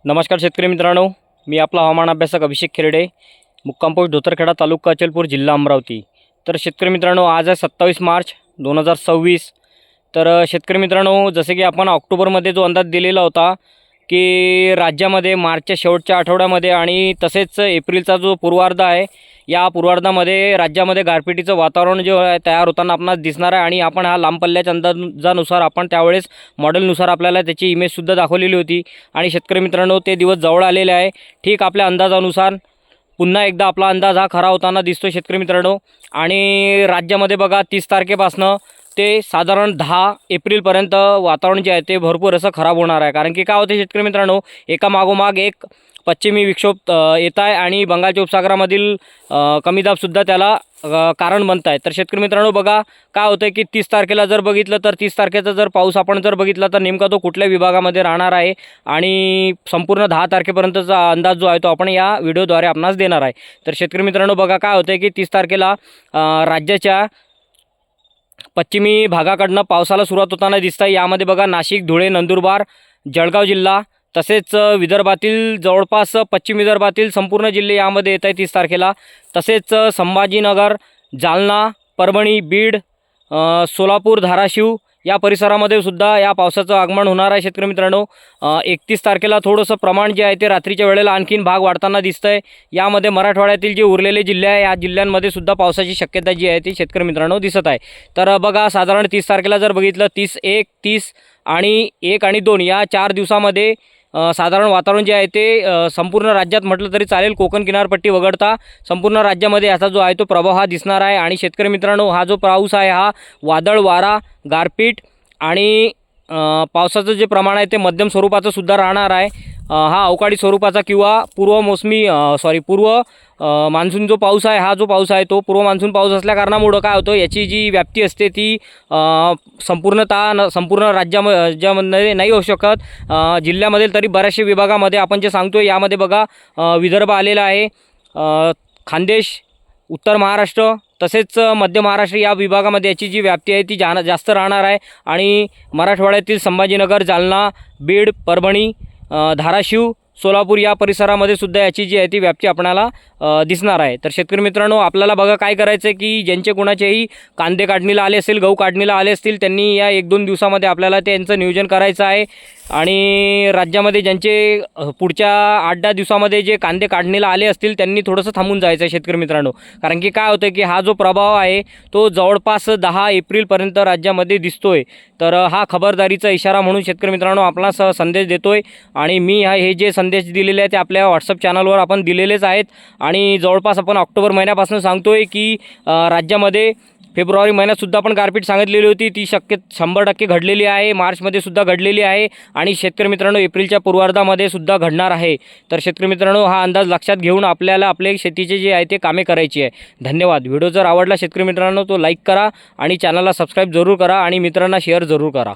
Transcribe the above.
नमस्कार शेतकरी मित्रांनो, मी आपला हवामान अभ्यासक अभिषेक खिरडे, मुक्काम पोस्ट धोतरखेडा, तालुका अचलपूर, जिल्हा अमरावती। तर शेतकरी मित्रांनो, आज आहे 27 मार्च 2026। तर शेतकरी मित्रांनो, जसे की आपण ऑक्टोबरमध्ये जो अंदाज दिलेला होता की राज्यामध्ये मार्चच्या शेवटच्या आठवड्यामध्ये आणि तसेच एप्रिलचा जो पूर्वार्ध आहे, या पूर्वार्धामध्ये राज्यामध्ये गारपिटीचं वातावरण जे आहे तयार होताना आपणास दिसणार आहे। आणि आपण हा लांब पल्ल्याच्या अंदाजानुसार आपण त्यावेळेस मॉडेलनुसार आपल्याला त्याची इमेजसुद्धा दाखवलेली होती। आणि शेतकरी मित्रांनो, ते दिवस जवळ आलेले आहे। ठीक आपल्या अंदाजानुसार पुन्हा एकदा आपला अंदाज हा खरा होताना दिसतो शेतकरी मित्रांनो। आणि राज्यामध्ये बघा 30 तारखेपासनं ते साधारण 10 एप्रिलपर्यंत वातावरण जे आहे ते भरपूर असं खराब होणार आहे। कारण की काय होते शेतकरी मित्रांनो, एका मागोमाग एक पश्चिमी विक्षोभ येत आहे आणि बंगालच्या उपसागरामधील कमी दाबसुद्धा त्याला कारण बनत आहे। तर शेतकरी मित्रांनो, बघा काय होतं की 30 तारखेला जर बघितलं तर 30 तारखेचा जर पाऊस आपण जर बघितला तर नेमका तो कुठल्या विभागामध्ये राहणार आहे आणि संपूर्ण 10 तारखेपर्यंतचा अंदाज जो आहे तो आपण या व्हिडिओद्वारे आपणास देणार आहे। तर शेतकरी मित्रांनो, बघा काय होतं की 30 तारखेला राज्याच्या पश्चिमी भागाकडनं पावसाला सुरुवात होताना दिसतं आहे। यामध्ये बघा नाशिक, धुळे, नंदुरबार, जळगाव जिल्हा तसेच विदर्भातील जवळपास पश्चिम विदर्भातील संपूर्ण जिल्हे यामध्ये येत आहे 30 तारखेला। तसेच संभाजीनगर, जालना, परभणी, बीड, सोलापूर, धाराशिव या परिसरामध्ये सुद्धा या पावसाचं आगमन होणार आहे शेतकरी मित्रांनो। 31 तारखेला थोडंसं प्रमाण जे आहे ते रात्रीच्या वेळेला आणखीन भाग वाढताना दिसतं आहे। यामध्ये मराठवाड्यातील जे उरलेले जिल्हे आहे या जिल्ह्यांमध्ये सुद्धा पावसाची शक्यता जी आहे ती शेतकरी मित्रांनो दिसत आहे। तर बघा साधारण 30 तारखेला जर बघितलं 30, 1, 30 आणि 1 आणि 2 या 4 दिवसामध्ये साधारण वातावरण जे आहे ते संपूर्ण राज्यात म्हटलं तरी चालेल, कोकण किनारपट्टी वगळता संपूर्ण राज्यामध्ये याचा जो आहे तो प्रभाव हा दिसणार आहे। आणि शेतकरी मित्रांनो, हा जो पाऊस आहे हा वादळ, वारा, गारपीट आणि पावसाचं जे प्रमाण आहे ते मध्यम स्वरूपाचं सुद्धा राहणार आहे। हा अवकाळी स्वरूपाचा किंवा पूर्व मान्सून जो पाऊस आहे, हा जो पाऊस आहे तो पूर्व मान्सून पाऊस असल्या कारणामुळं काय होतं, याची जी व्याप्ती असते ती संपूर्ण राज्यामध्ये नाही होऊ शकत। जिल्ह्यामधील तरी बऱ्याचशा विभागामध्ये आपण जे सांगतो यामध्ये बघा विदर्भ आलेला आहे, खानदेश, उत्तर महाराष्ट्र तसेच मध्य महाराष्ट्र या विभागामध्ये याची जी व्याप्ती आहे ती जास्त राहणार आहे। आणि मराठवाड्यातील संभाजीनगर, जालना, बीड, परभणी, धाराशिव, सोलापूर या परिसरामध्ये सुद्धा याची जी आहे ती व्याप्ती आपल्याला दिसणार आहे। तर शेतकरी मित्रांनो, आपल्याला बघा काय करायचं आहे की ज्यांचे कोणाचेही कांदे काढणीला आले असतील, गहू काढणीला आले असतील, त्यांनी या 1-2 दिवसामध्ये आपल्याला त्यांचं नियोजन करायचं आहे। आणि राज्यामध्ये ज्यांचे पुढच्या 8-10 दिवसामध्ये जे कांदे काढणीला आले असतील त्यांनी थोडंसं थांबून जायचं आहे शेतकरी मित्रांनो। कारण की काय होतं की हा जो प्रभाव आहे तो जवळपास 10 एप्रिलपर्यंत राज्यामध्ये दिसतोय। तर हा खबरदारीचा इशारा म्हणून शेतकरी मित्रांनो आपणास संदेश देतोय। आणि मी हे जे संदेश दिलेले आहेत ते आपल्या व्हॉट्सअप चॅनलवर आपण दिलेलेच आहेत। आणि जवळपास आपण ऑक्टोबर महिन्यापासून सांगतोय की राज्यामध्ये फेब्रुवारी महिन्यातसुद्धा आपण गारपीट सांगितलेली होती, ती 100% घडलेली आहे, मार्चमध्ये सुद्धा घडलेली आहे आणि शेतकरी मित्रांनो एप्रिलच्या पूर्वार्धामध्ये सुद्धा घडणार आहे। तर शेतकरी मित्रांनो, हा अंदाज लक्षात घेऊन आपल्याला आपले शेतीचे जे आहे ते कामे करायची आहे। धन्यवाद। व्हिडिओ जर आवडला शेतकरी मित्रांनो तो लाईक करा आणि चॅनलला सबस्क्राईब जरूर करा आणि मित्रांना शेअर जरूर करा।